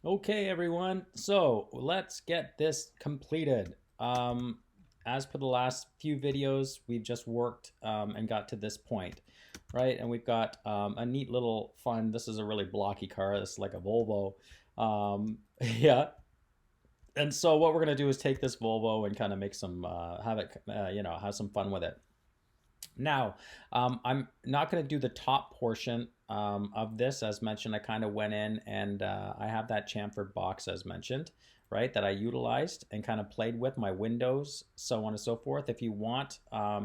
Okay, everyone. So let's get this completed. As per the last few videos, we've just worked and got to this point, right? And we've got a neat little fun. This is a really blocky car. This is like a Volvo. Yeah. And so what we're gonna do is take this Volvo and kind of make some, have it, have some fun with it. Now, I'm not going to do the top portion of this. As mentioned, I kind of went in and I have that chamfered box as mentioned, right, that I utilized and kind of played with my windows, so on and so forth. If you want,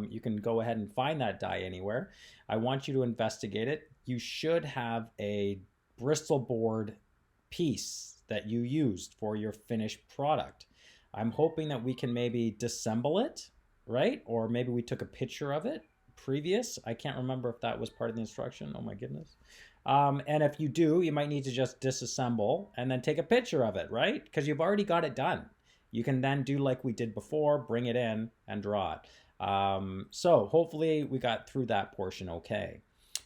you can go ahead and find that die anywhere. I want you to investigate it. You should have a Bristol board piece that you used for your finished product. I'm hoping that we can maybe disassemble it, right? Or maybe we took a picture of it previous. I can't remember if that was part of the instruction. Oh my goodness. And if you do, you might need to just disassemble and then take a picture of it, right? Because you've already got it done. You can then do like we did before, bring it in and draw it. So hopefully we got through that portion okay.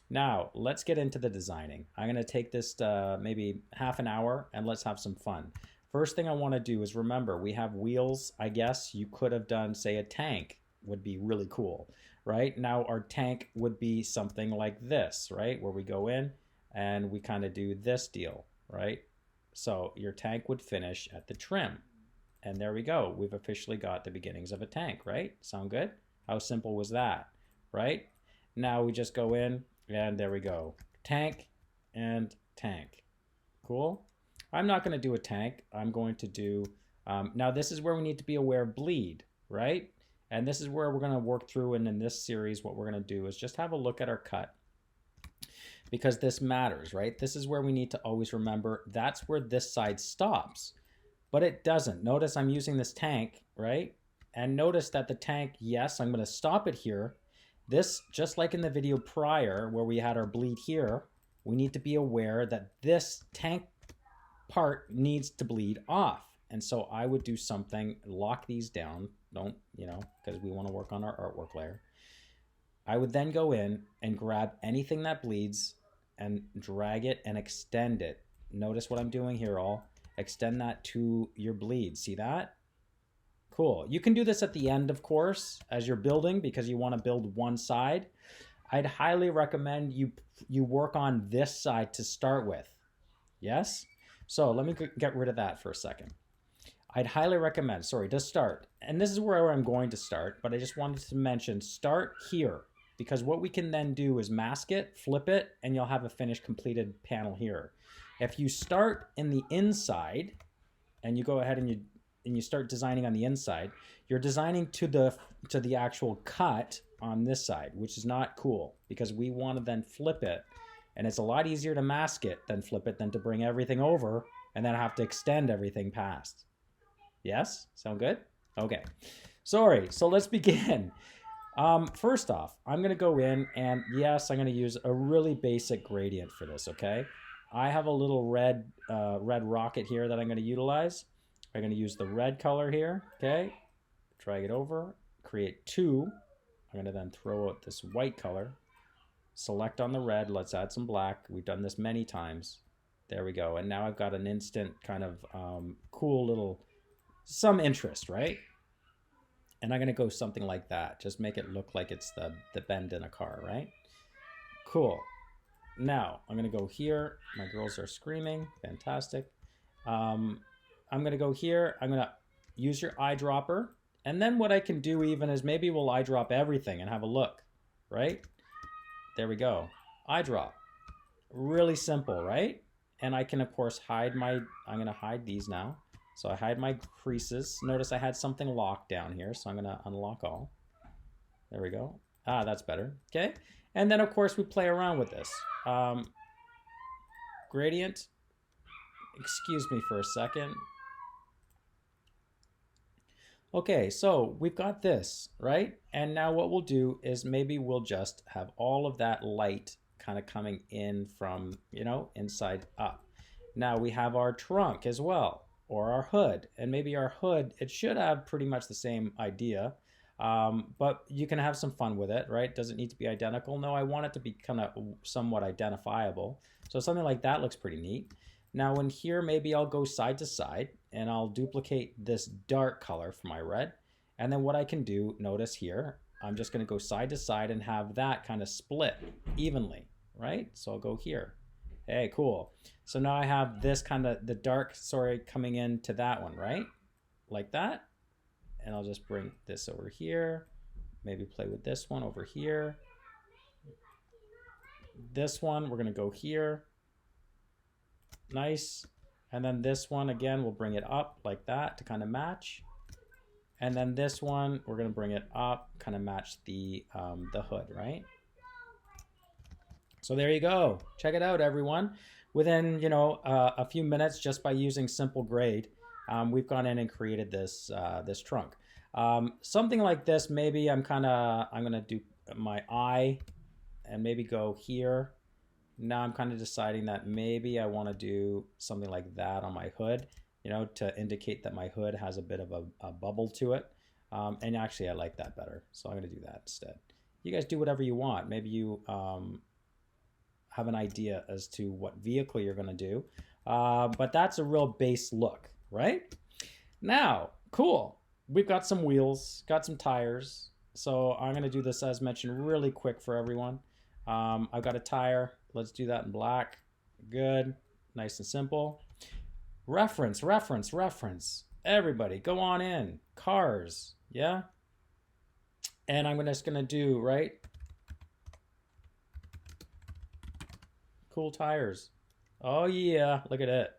Now let's get into the designing. I'm going to take this maybe half an hour and let's have some fun. First thing I want to do is remember we have wheels. I guess you could have done, say, a tank would be really cool, right? Now our tank would be something like this, right? Where we go in and we kind of do this deal, right? So your tank would finish at the trim. And there we go. We've officially got the beginnings of a tank, right? Sound good? How simple was that, right? Now we just go in and there we go. Tank and tank. Cool? I'm not going to do a tank. I'm going to do, now this is where we need to be aware of bleed, right? And this is where we're going to work through. And in this series, what we're going to do is just have a look at our cut because this matters, right? This is where we need to always remember that's where this side stops, but it doesn't. Notice I'm using this tank, right? And notice that the tank, yes, I'm going to stop it here. This, just like in the video prior where we had our bleed here, we need to be aware that this tank part needs to bleed off. And so I would do something, lock these down, don't, because we want to work on our artwork layer. I would then go in and grab anything that bleeds and drag it and extend it. Notice what I'm doing here, all. Extend that to your bleed. See that? Cool. You can do this at the end, of course, as you're building because you want to build one side. I'd highly recommend you work on this side to start with. Yes? So let me get rid of that for a second. I'd highly recommend, sorry, to start, and this is where I'm going to start, but I just wanted to mention start here because what we can then do is mask it, flip it, and you'll have a finished completed panel here. If you start in the inside and you go ahead and you start designing on the inside, you're designing to the actual cut on this side, which is not cool because we want to then flip it. And it's a lot easier to mask it than flip it than to bring everything over and then have to extend everything past. Yes? Sound good? Okay. Sorry. So let's begin. First off, I'm going to go in and yes, I'm going to use a really basic gradient for this, okay? I have a little red rocket here that I'm going to utilize. I'm going to use the red color here, okay? Drag it over, create two. I'm going to then throw out this white color. Select on the red, let's add some black. We've done this many times. There we go. And now I've got an instant kind of cool little, some interest, right? And I'm gonna go something like that. Just make it look like it's the bend in a car, right? Cool. Now I'm gonna go here. My girls are screaming, fantastic. I'm gonna go here. I'm gonna use your eyedropper. And then what I can do even is maybe we'll eyedrop everything and have a look, right? There we go. Eyedrop. Really simple, right? And I can, of course, hide my, I'm going to hide these now. So I hide my creases. Notice I had something locked down here, so I'm going to unlock all. There we go. Ah, that's better. Okay. And then, of course, we play around with this. Gradient. Excuse me for a second. Okay, so we've got this, right? And now what we'll do is maybe we'll just have all of that light kind of coming in from, inside up. Now we have our trunk as well, or our hood. And maybe our hood, it should have pretty much the same idea, but you can have some fun with it, right? Does it need to be identical? No, I want it to be kind of somewhat identifiable. So something like that looks pretty neat. Now in here, maybe I'll go side to side and I'll duplicate this dark color for my red. And then what I can do, notice here, I'm just gonna go side to side and have that kind of split evenly, right? So I'll go here. Hey, cool. So now I have this kind of, the dark, sorry, coming into that one, right? Like that. And I'll just bring this over here. Maybe play with this one over here. This one, we're gonna go here. Nice. And then this one, again, we'll bring it up like that to kind of match. And then this one, we're gonna bring it up, kind of match the hood, right? So there you go. Check it out, everyone. Within, you know, a few minutes, just by using simple grade, we've gone in and created this this trunk. Something like this, maybe I'm gonna do my eye and maybe go here. Now I'm kind of deciding that maybe I want to do something like that on my hood, you know, to indicate that my hood has a bit of a bubble to it. And actually I like that better. So I'm gonna do that instead. You guys do whatever you want. Maybe you have an idea as to what vehicle you're gonna do. But that's a real base look, right? Now, cool. We've got some wheels, got some tires. So I'm gonna do this as mentioned really quick for everyone. I've got a tire. Let's do that in black. Good, nice and simple. Reference, reference, reference. Everybody, go on in. Cars, yeah? And I'm just gonna do, right? Cool tires. Oh yeah, look at it,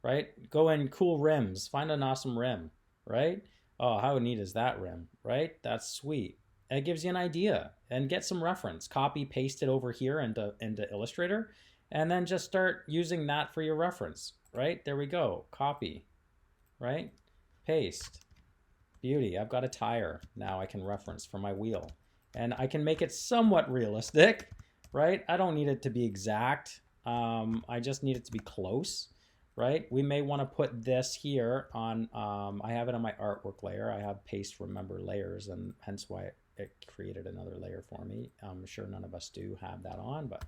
right? Go in cool rims. Find an awesome rim, right? Oh, how neat is that rim, right? That's sweet. It gives you an idea, and get some reference. Copy, paste it over here into Illustrator, and then just start using that for your reference, right? There we go. Copy, right? Paste. Beauty. I've got a tire now I can reference for my wheel, and I can make it somewhat realistic, right? I don't need it to be exact. I just need it to be close, right? We may want to put this here on, I have it on my artwork layer. I have paste remember layers, and hence why it created another layer for me. I'm sure none of us do have that on, but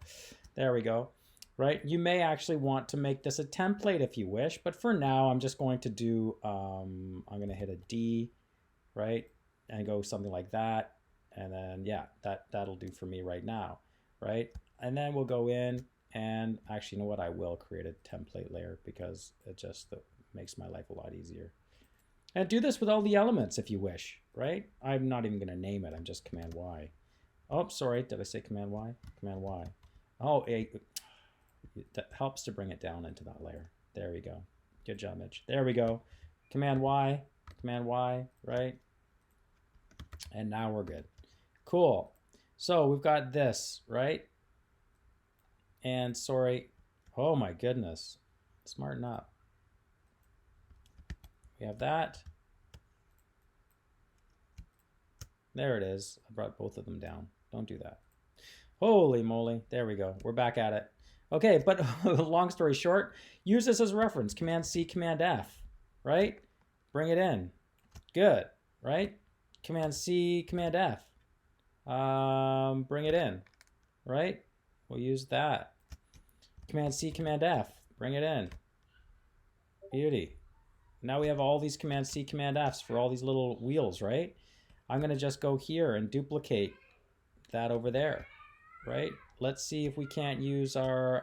there we go, right? You may actually want to make this a template if you wish, but for now, I'm just going to do, I'm going to hit a D, right? And go something like that. And then, yeah, that'll do for me right now, right? And then we'll go in and actually, you know what? I will create a template layer because it just makes my life a lot easier. And do this with all the elements if you wish, right? I'm not even going to name it. I'm just Command Y. Oh, sorry. Did I say Command Y? Command Y. Oh, that helps to bring it down into that layer. There we go. Good job, Mitch. There we go. Command Y, right? And now we're good. Cool. So we've got this, right? And sorry. Oh my goodness. Smarten up. We have that. There it is. I brought both of them down. Don't do that. Holy moly. There we go. We're back at it. Okay, but long story short, use this as a reference. Command C, Command F, right? Bring it in. Good, right? Command C, Command F. Bring it in, right? We'll use that. Command C, Command F. Bring it in. Beauty. Now we have all these Command C, Command Fs for all these little wheels, right? I'm going to just go here and duplicate that over there, right? Let's see if we can't use our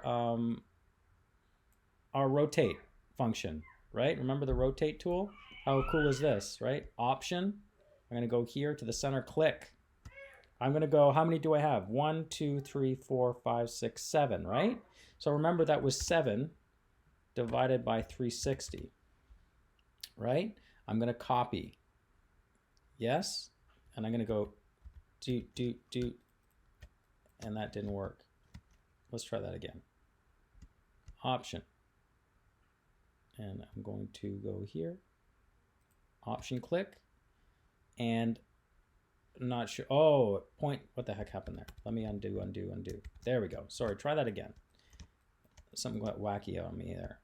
rotate function, right? Remember the rotate tool? How cool is this, right? Option. I'm going to go here to the center, click. I'm going to go, how many do I have? 1, 2, 3, 4, 5, 6, 7, right? So remember that was 7 divided by 360, right? I'm going to copy. Yes. And I'm going to go do, and that didn't work. Let's try that again. Option. And I'm going to go here. Option click. And I'm not sure. Oh, point. What the heck happened there? Let me undo. There we go. Sorry, try that again. Something got wacky on me there.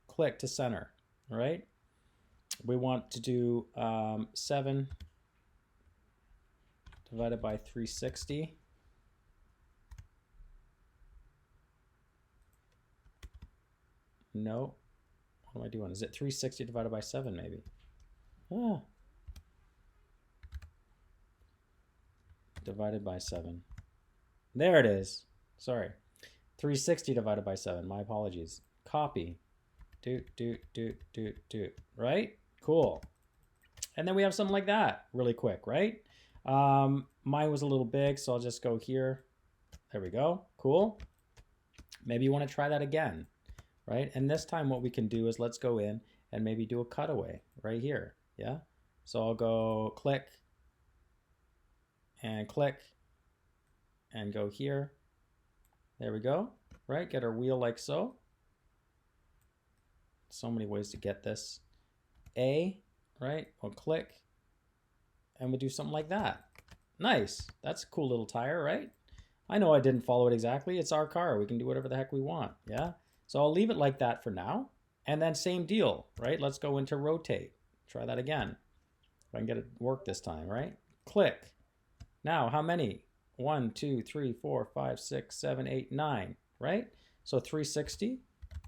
Click to center, right? We want to do 7 divided by 360. No. What am I doing? Is it 360 divided by 7 maybe? Ah. Divided by 7. There it is. Sorry. 360 divided by 7. My apologies. Copy. Do. Right? Cool. And then we have something like that really quick, right? Mine was a little big, so I'll just go here. There we go. Cool. Maybe you want to try that again, right? And this time what we can do is let's go in and maybe do a cutaway right here. Yeah. So I'll go click and go here. There we go. Right? Get our wheel like so. So many ways to get this. A, right? We'll click and we'll do something like that. Nice. That's a cool little tire, right? I know I didn't follow it exactly. It's our car. We can do whatever the heck we want. Yeah. So I'll leave it like that for now. And then same deal, right? Let's go into rotate. Try that again. If I can get it work this time, right? Click. Now, how many? 1, 2, 3, 4, 5, 6, 7, 8, 9, right? So 360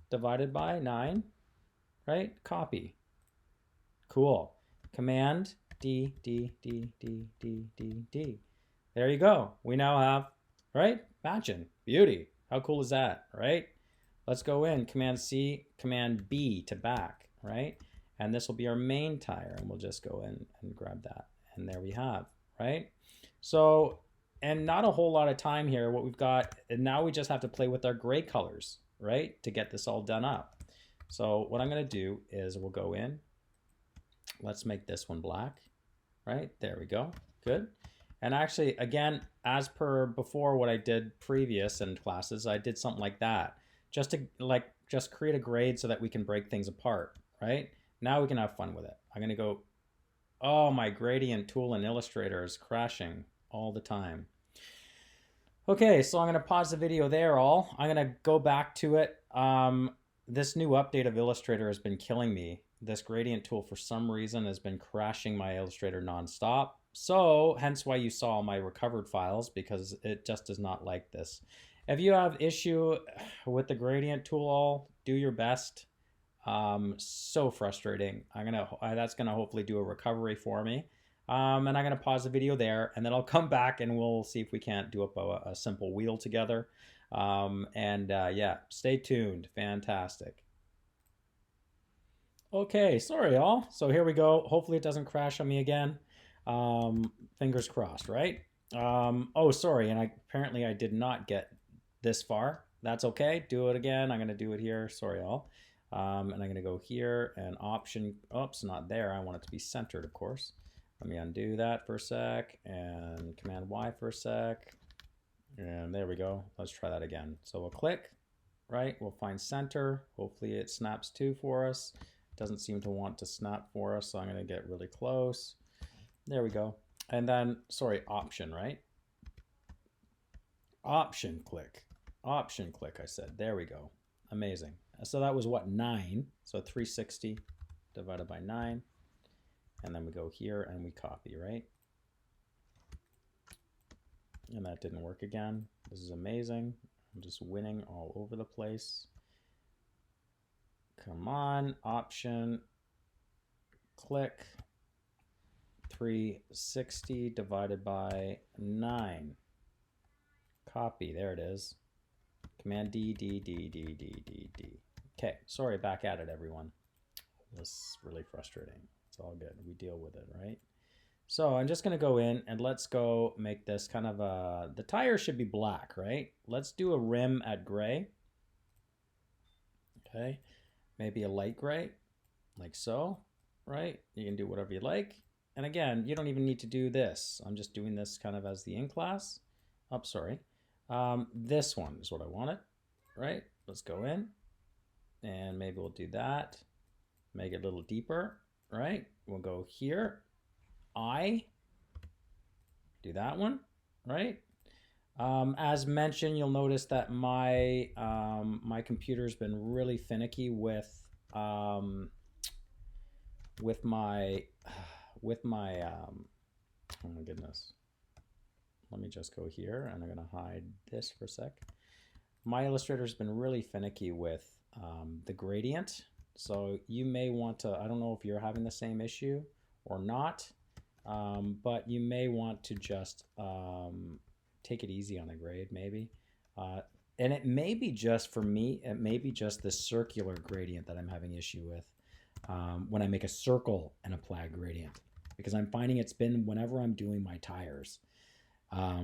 divided by 9, right? Copy. Cool. Command D. There you go. We now have, right? Matching. Beauty. How cool is that, right? Let's go in. Command C, Command B to back, right? And this will be our main tire, and we'll just go in and grab that. And there we have, right? So, and not a whole lot of time here. What we've got, and now we just have to play with our gray colors, right? To get this all done up. So what I'm going to do is we'll go in. Let's make this one black, right? There we go. Good. And actually, again, as per before what I did previous in classes, I did something like that. Just to just create a grade so that we can break things apart, right? Now we can have fun with it. I'm going to go, oh, my gradient tool in Illustrator is crashing all the time. Okay, so I'm going to pause the video there all. I'm going to go back to it. This new update of Illustrator has been killing me. This gradient tool for some reason has been crashing my Illustrator nonstop. So hence why you saw my recovered files, because it just does not like this. If you have issue with the gradient tool, do your best. So frustrating. That's gonna hopefully do a recovery for me. And I'm gonna pause the video there, and then I'll come back and we'll see if we can't do up a simple wheel together. Yeah, stay tuned. Fantastic. Okay, sorry y'all. So here we go. Hopefully it doesn't crash on me again. Fingers crossed, right? Oh, sorry, and apparently I did not get this far. That's okay. Do it again. I'm gonna do it here. Sorry all. And I'm gonna go here and option. Oops, not there. I want it to be centered, of course. Let me undo that for a sec and Command Y for a sec. And there we go. Let's try that again. So we'll click, right? We'll find center. Hopefully it snaps to for us. Doesn't seem to want to snap for us, so I'm gonna get really close. There we go. And then, sorry, option, right? Option click, I said. There we go. Amazing. So that was what, 9? So 360 divided by 9. And then we go here and we copy, right? And that didn't work again. This is amazing. I'm just winning all over the place. Come on, option, click, 360 divided by 9. Copy, there it is. Command D. Okay, sorry, back at it, everyone. This is really frustrating. It's all good. We deal with it, right? So I'm just going to go in and let's go make this kind of a... The tire should be black, right? Let's do a rim at gray. Okay, maybe a light gray, like so, right? You can do whatever you like. And again, you don't even need to do this. I'm just doing this kind of as the in class. Oh, sorry. This one is what I wanted, right? Let's go in and maybe we'll do that. Make it a little deeper, right? We'll go here. Do that one, right? As mentioned, you'll notice that my my computer's been really finicky with my oh my goodness. Let me just go here and I'm gonna hide this for a sec. My Illustrator's been really finicky with the gradient. So you may want to, I don't know if you're having the same issue or not, but you may want to just take it easy on the grade maybe. And it may be just, for me, it may be just the circular gradient that I'm having issue with when I make a circle and apply a gradient. Because I'm finding it's been whenever I'm doing my tires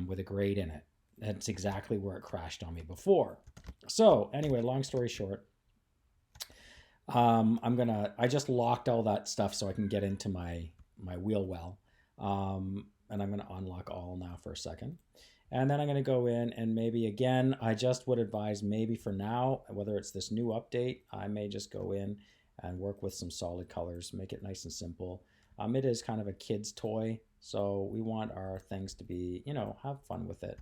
with a grade in it. That's exactly where it crashed on me before. So anyway, long story short, I just locked all that stuff so I can get into my wheel well. And I'm gonna unlock all now for a second. And then I'm gonna go in and maybe again, I just would advise maybe for now, whether it's this new update, I may just go in and work with some solid colors, make it nice and simple. It is kind of a kid's toy, so we want our things to be, you know, have fun with it.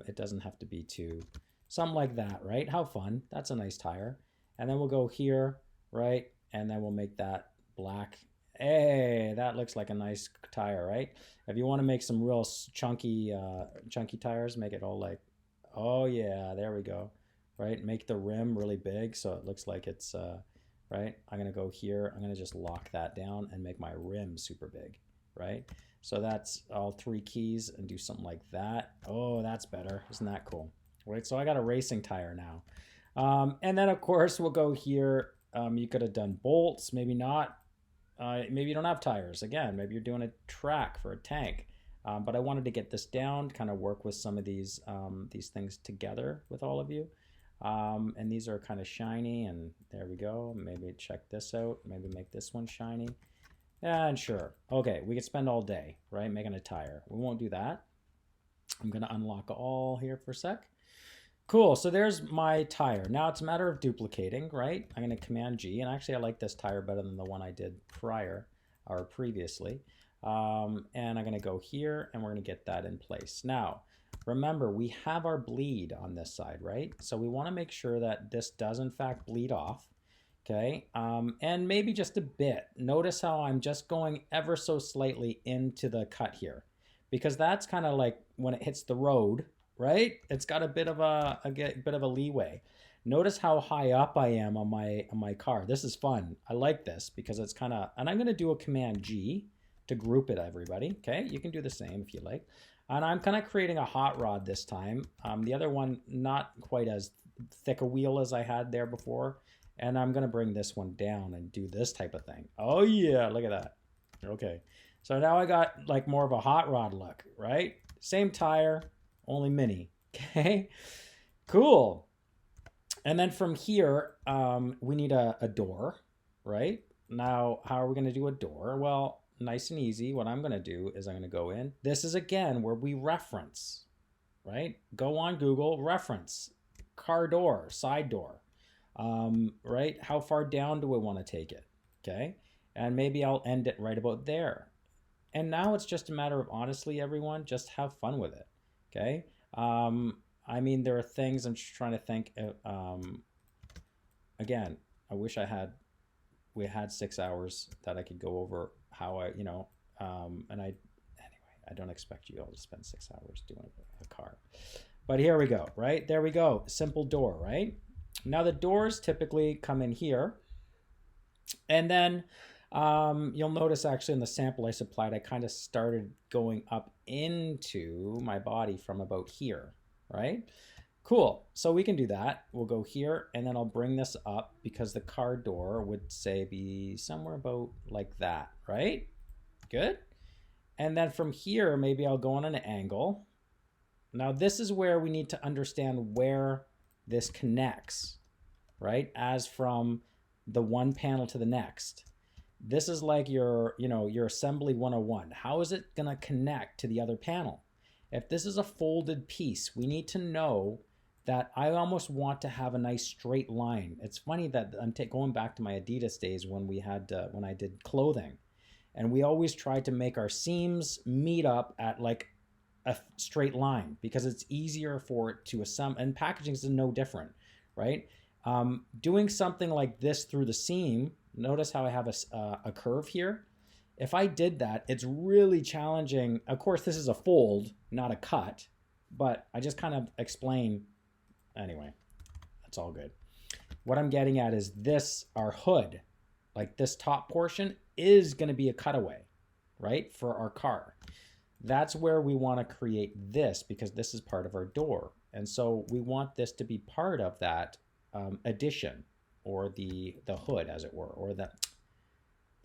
It doesn't have to be too, something like that, right? How fun, that's a nice tire. And then we'll go here, right? And then we'll make that black. Hey, that looks like a nice tire, right? If you want to make some real chunky tires, make it all like, oh yeah, there we go, right? Make the rim really big so it looks like it's, right? I'm gonna go here, I'm gonna just lock that down and make my rim super big, right? So that's all 3 keys and do something like that. Oh, that's better, isn't that cool? Right, so I got a racing tire now. And then of course we'll go here. You could have done bolts, maybe not. Maybe you don't have tires. Again, maybe you're doing a track for a tank. But I wanted to get this down, kind of work with some of these things together with all of you. And these are kind of shiny, and there we go. Maybe check this out. Maybe make this one shiny. And sure. Okay, we could spend all day, right, making a tire. We won't do that. I'm going to unlock all here for a sec. Cool, so there's my tire. Now it's a matter of duplicating, right? I'm going to Command G, and actually I like this tire better than the one I did prior or previously. And I'm going to go here, and we're going to get that in place. Now, remember, we have our bleed on this side, right? So we want to make sure that this does in fact bleed off, okay? And maybe just a bit. Notice how I'm just going ever so slightly into the cut here, because that's kind of like when it hits the road, right? It's got a bit of a bit of a leeway. Notice how high up I am on my car. This is fun. I like this because it's kind of, and I'm going to do a Command G to group it, everybody. Okay, you can do the same if you like. And I'm kind of creating a hot rod this time. The other one, not quite as thick a wheel as I had there before. And I'm going to bring this one down and do this type of thing. Oh yeah, look at that. Okay, so now I got like more of a hot rod look, right? Same tire, only mini. Okay, cool. And then from here, we need a door, right? Now, how are we going to do a door? Well, nice and easy. What I'm going to do is I'm going to go in. This is again where we reference, right? Go on Google, reference car door, side door, right? How far down do we want to take it? Okay. And maybe I'll end it right about there. And now it's just a matter of, honestly, everyone, just have fun with it. Okay. I mean, there are things I'm just trying to think. Again, I wish we had 6 hours that I could go over how I, and anyway, I don't expect you all to spend 6 hours doing a car, but here we go, right? There we go. Simple door, right? Now the doors typically come in here, and then you'll notice actually in the sample I supplied, I kind of started going up into my body from about here, right? Cool, so we can do that. We'll go here, and then I'll bring this up because the car door would say be somewhere about like that, right? Good. And then from here, maybe I'll go on an angle. Now this is where we need to understand where this connects, right? As from the one panel to the next. This is like your assembly 101. How is it gonna connect to the other panel? If this is a folded piece, we need to know that I almost want to have a nice straight line. It's funny that I'm going back to my Adidas days when we had when I did clothing, and we always tried to make our seams meet up at like a straight line because it's easier for it to assemble, and packaging is no different, right? Doing something like this through the seam, notice how I have a curve here. If I did that, it's really challenging. Of course, this is a fold, not a cut, but I just kind of explain. Anyway, that's all good. what I'm getting at is this, our hood, like this top portion is going to be a cutaway, right, for our car. That's where we want to create this because this is part of our door. And so we want this to be part of that addition, or the hood, as it were, or the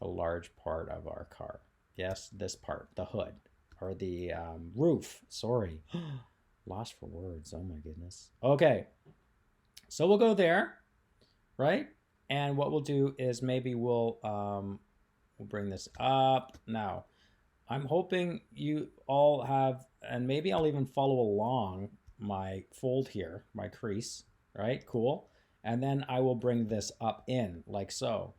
large part of our car. Yes, this part, the hood, or the roof. Sorry. Lost for words. Oh my goodness. Okay. So we'll go there, right? And what we'll do is maybe we'll bring this up. Now, I'm hoping you all have, and maybe I'll even follow along my fold here, my crease, right? Cool. And then I will bring this up in like so.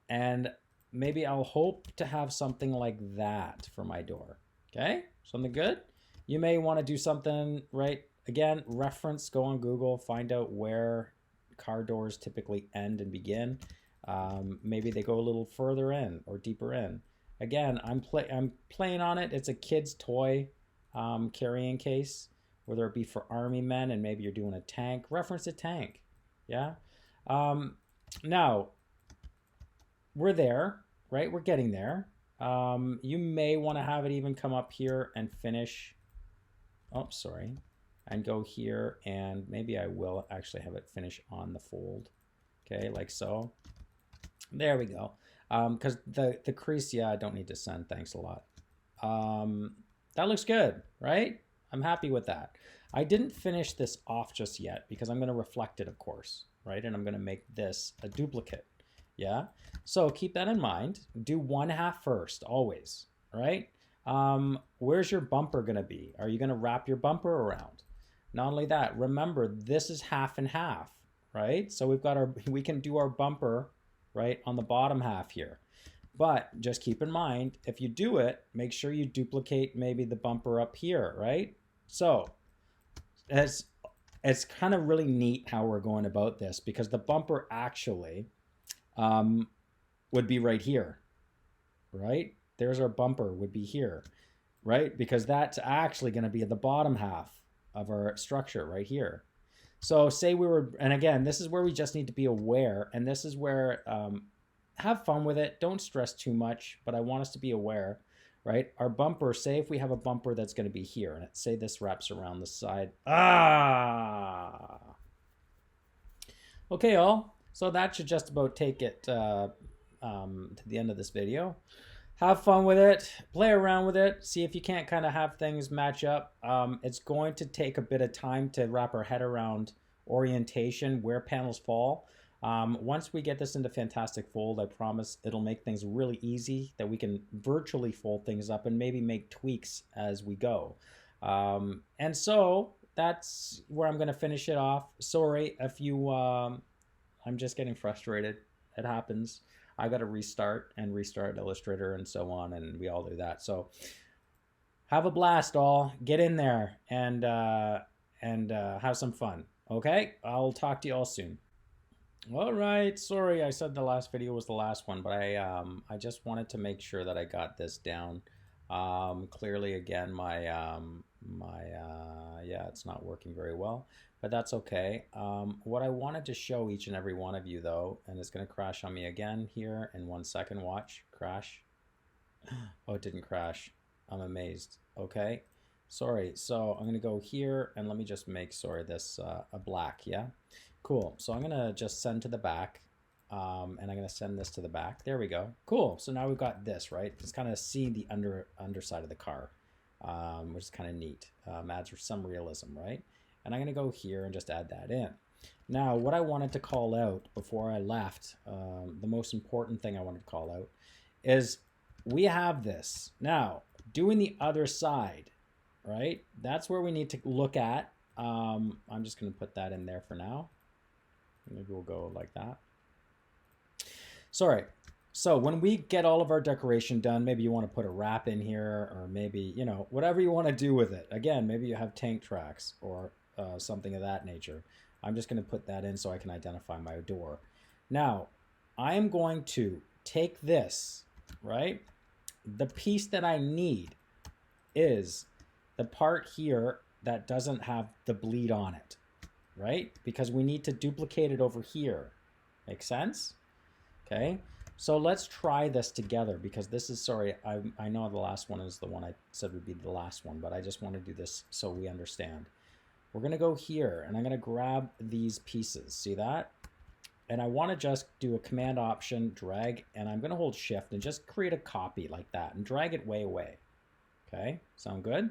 And maybe I'll hope to have something like that for my door. Okay, something good. You may want to do something, right? Again, reference, go on Google, find out where car doors typically end and begin. Maybe they go a little further in or deeper in. Again, I'm playing on it. It's a kid's toy carrying case, whether it be for army men and maybe you're doing a tank. Reference a tank, yeah? Now, we're there, right? We're getting there. You may want to have it even come up here and finish. Oh, sorry. And go here, and maybe I will actually have it finish on the fold. Okay, like so. There we go. Because the crease, yeah, I don't need to send. Thanks a lot. That looks good, right? I'm happy with that. I didn't finish this off just yet because I'm going to reflect it, of course, right? And I'm going to make this a duplicate. Yeah. So keep that in mind. Do 1/2 first, always, right? Where's your bumper going to be? Are you going to wrap your bumper around? Not only that, remember this is 1/2 and 1/2, right? So we can do our bumper, right, on the bottom half here. But just keep in mind, if you do it, make sure you duplicate maybe the bumper up here, right? So it's kind of really neat how we're going about this because the bumper actually would be right here, right? There's our bumper would be here, right? Because that's actually going to be at the bottom half of our structure right here. So say we were, and again, this is where we just need to be aware, and this is where, have fun with it. Don't stress too much, but I want us to be aware, right? Our bumper, say if we have a bumper that's going to be here, and say this wraps around the side. Okay, all. So that should just about take it to the end of this video. Have fun with it, play around with it, see if you can't kind of have things match up. It's going to take a bit of time to wrap our head around orientation, where panels fall. Once we get this into Fantastic Fold, I promise it'll make things really easy, that we can virtually fold things up and maybe make tweaks as we go. And so that's where I'm going to finish it off. Sorry if you, I'm just getting frustrated. It happens. I got to restart Illustrator and so on, and we all do that. So have a blast, all. Get in there and have some fun. Okay, I'll talk to you all soon. All right, sorry I said the last video was the last one, but I just wanted to make sure that I got this down clearly. Again, my yeah, it's not working very well, but that's okay. What I wanted to show each and every one of you though, and it's going to crash on me again here in 1 second. Watch, crash. Oh, it didn't crash. I'm amazed. Okay, sorry. So I'm going to go here and let me just make, sorry, this a black. Yeah, cool. So I'm going to just send to the back. And I'm going to send this to the back. There we go. Cool. So now we've got this, right? It's kind of seeing the underside of the car, which is kind of neat. Adds some realism, right? And I'm going to go here and just add that in. Now, what I wanted to call out before I left, the most important thing I wanted to call out is we have this. Now, doing the other side, right? That's where we need to look at. I'm just going to put that in there for now. Maybe we'll go like that. Sorry. So when we get all of our decoration done, maybe you want to put a wrap in here, or maybe, you know, whatever you want to do with it. Again, maybe you have tank tracks or something of that nature. I'm just going to put that in so I can identify my door. Now, I am going to take this, right? The piece that I need is the part here that doesn't have the bleed on it. right? Because we need to duplicate it over here. Make sense? Okay. So let's try this together because this is, sorry, I know the last one is the one I said would be the last one, but I just want to do this so we understand. We're going to go here and I'm going to grab these pieces. See that? And I want to just do a command option, drag, and I'm going to hold shift and just create a copy like that and drag it way away. Okay, sound good?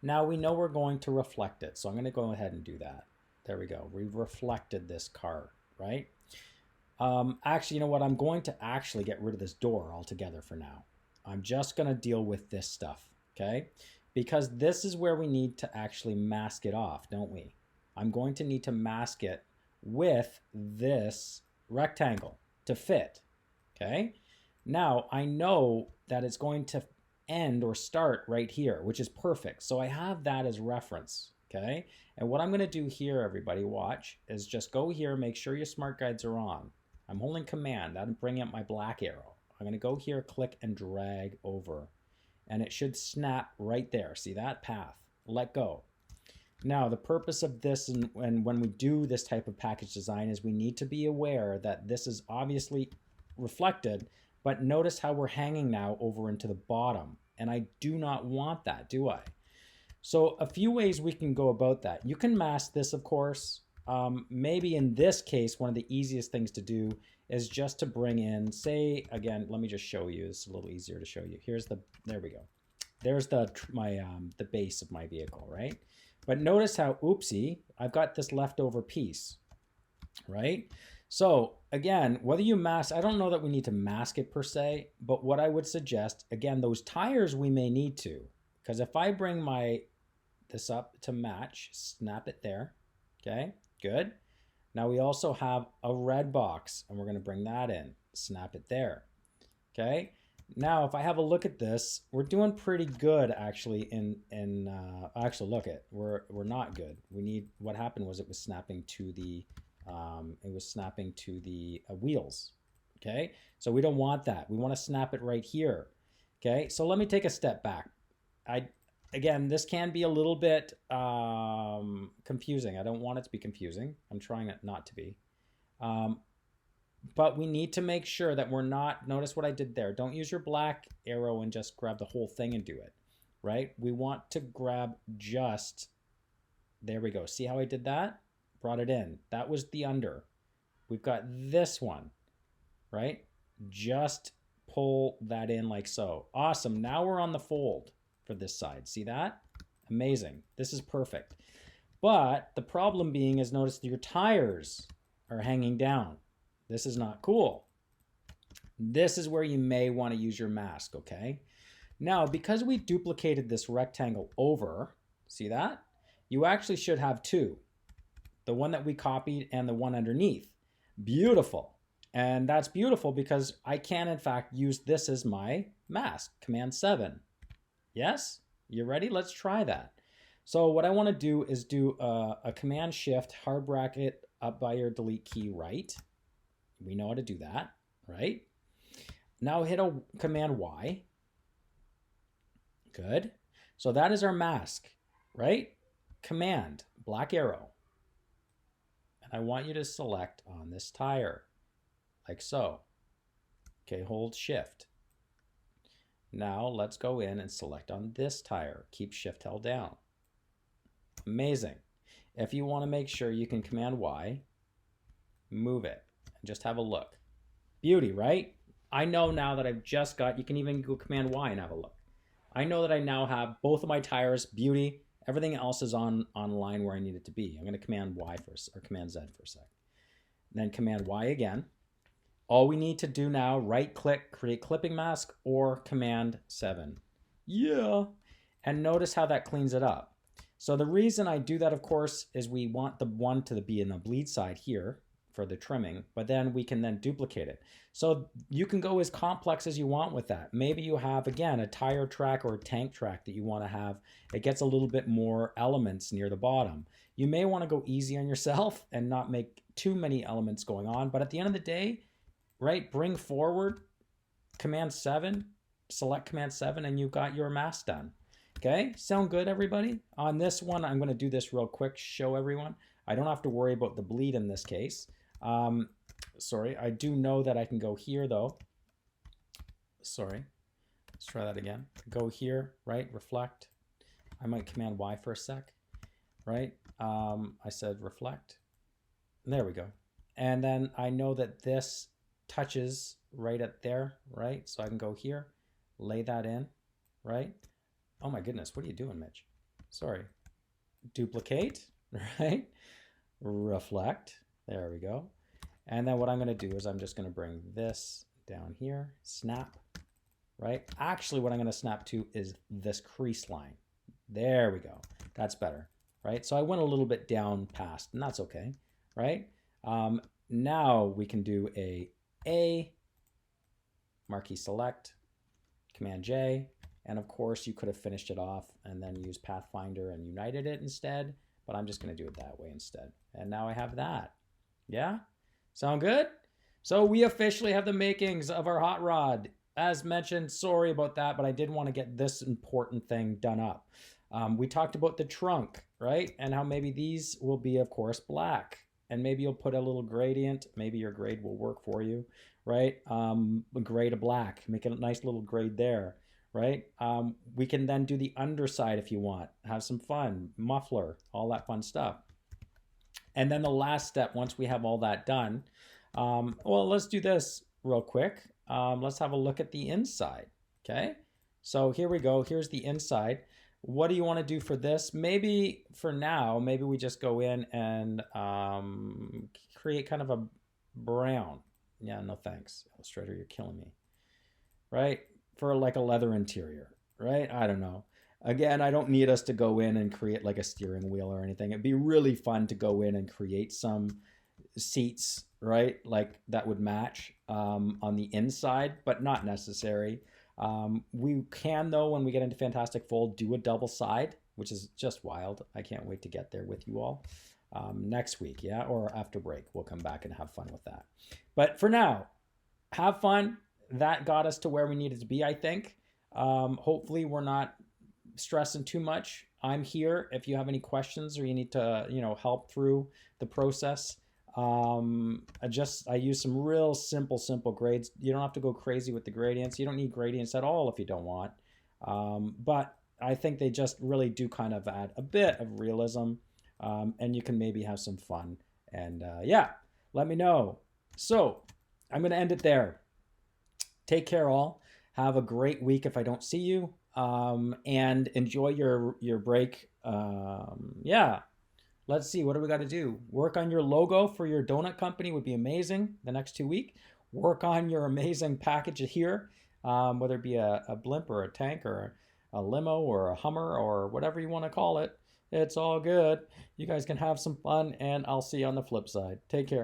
Now we know we're going to reflect it. So I'm going to go ahead and do that. There we go. We've reflected this car, right? Actually, you know what? I'm going to actually get rid of this door altogether for now. I'm just going to deal with this stuff, okay? Because this is where we need to actually mask it off, don't we? I'm going to need to mask it with this rectangle to fit, okay? Now, I know that it's going to end or start right here, which is perfect. So I have that as reference, okay? And what I'm going to do here, everybody, watch, is just go here, make sure your smart guides are on. I'm holding command, that'll bring up my black arrow. I'm going to go here, click and drag over, and it should snap right there. See that path? Let go. Now, the purpose of this and when we do this type of package design is we need to be aware that this is obviously reflected, but notice how we're hanging now over into the bottom. And I do not want that, do I? So a few ways we can go about that. You can mask this, of course. Maybe in this case, one of the easiest things to do is just to bring in, say, again, let me just show you. It's a little easier to show you. Here's the, there we go. There's the base of my vehicle, right? But notice how, oopsie, I've got this leftover piece, right? So again, whether you mask, I don't know that we need to mask it per se, but what I would suggest, again, those tires we may need to, because if I bring this up to match, snap it there, okay, good. Now we also have a red box and we're gonna bring that in, snap it there, okay. Now, if I have a look at this, we're doing pretty good actually actually look at, we're not good. We need, what happened was it was snapping to the, wheels, okay? So we don't want that. We want to snap it right here, okay? So let me take a step back. Again, this can be a little bit confusing. I don't want it to be confusing. I'm trying it not to be. But we need to make sure that we're not, notice what I did there. Don't use your black arrow and just grab the whole thing and do it, right? We want to grab just, there we go. See how I did that? Brought it in. That was the under. We've got this one, right? Just pull that in like so. Awesome. Now we're on the fold for this side. See that? Amazing. This is perfect. But the problem being is notice your tires are hanging down. This is not cool. This is where you may want to use your mask, okay? Now, because we duplicated this rectangle over, see that? You actually should have two. The one that we copied and the one underneath. Beautiful. And that's beautiful because I can, in fact, use this as my mask, Command 7. Yes? You ready? Let's try that. So what I want to do is do a Command Shift, hard bracket up by your delete key right. We know how to do that, right? Now hit a Command Y. Good. So that is our mask, right? Command, black arrow. And I want you to select on this tire, like so. Okay, hold Shift. Now let's go in and select on this tire. Keep Shift held down. Amazing. If you want to make sure, you can Command Y, move it. Just have a look. Beauty, right? I know now that I've just got, you can even go Command Y and have a look. I know that I now have both of my tires, beauty, everything else is on line where I need it to be. I'm going to Command Y first, or Command Z for a sec. Then Command Y again. All we need to do now, right click, create clipping mask, or Command 7. Yeah. And notice how that cleans it up. So the reason I do that, of course, is we want the one to be in the bleed side here for the trimming, but then we can then duplicate it. So you can go as complex as you want with that. Maybe you have, again, a tire track or a tank track that you want to have. It gets a little bit more elements near the bottom. You may want to go easy on yourself and not make too many elements going on, but at the end of the day, right, bring forward Command 7, select Command 7, and you've got your mask done. Okay, sound good, everybody? On this one, I'm going to do this real quick, show everyone. I don't have to worry about the bleed in this case. Sorry, I do know that I can go here, though. Sorry, let's try that again. Go here, right, reflect. I might command Y for a sec, right? I said reflect. There we go. And then I know that this touches right at there, right? So I can go here, lay that in, right? Oh my goodness, what are you doing, Mitch? Sorry. Duplicate, right? Reflect. There we go. And then what I'm going to do is I'm just going to bring this down here, snap, right? Actually, what I'm going to snap to is this crease line. There we go. That's better, right? So I went a little bit down past, and that's okay, right? Now we can do a marquee select, Command J, and of course you could have finished it off and then used Pathfinder and united it instead, but I'm just going to do it that way instead. And now I have that. Yeah? Sound good? So we officially have the makings of our hot rod. As mentioned, sorry about that, but I did want to get this important thing done up. We talked about the trunk, right? And how maybe these will be, of course, black. And maybe you'll put a little gradient. Maybe your grade will work for you, right? A gray to black. Make a nice little grade there, right? We can then do the underside if you want. Have some fun. Muffler, all that fun stuff. And then the last step, once we have all that done, well, let's do this real quick. Let's have a look at the inside, okay? So here we go. Here's the inside. What do you want to do for this? Maybe for now, maybe we just go in and create kind of a brown. Yeah, no thanks. Illustrator, you're killing me. Right? For like a leather interior, right? I don't know. Again, I don't need us to go in and create like a steering wheel or anything. It'd be really fun to go in and create some seats, right? Like that would match on the inside, but not necessary. We can, though, when we get into Fantastic Fold, do a double side, which is just wild. I can't wait to get there with you all next week, yeah? Or after break, we'll come back and have fun with that. But for now, have fun. That got us to where we needed to be, I think. Hopefully we're not stressing too much. I'm here if you have any questions or you need to, help through the process. I use some real simple grades. You don't have to go crazy with the gradients. You don't need gradients at all if you don't want. But I think they just really do kind of add a bit of realism, and you can maybe have some fun. And yeah, let me know. So I'm going to end it there. Take care, all. Have a great week if I don't see you, and enjoy your break. Yeah. Let's see, what do we got to do? Work on your logo for your donut company would be amazing the next 2 weeks. Work on your amazing package here, whether it be a blimp or a tank or a limo or a Hummer or whatever you want to call it. It's all good. You guys can have some fun, and I'll see you on the flip side. Take care.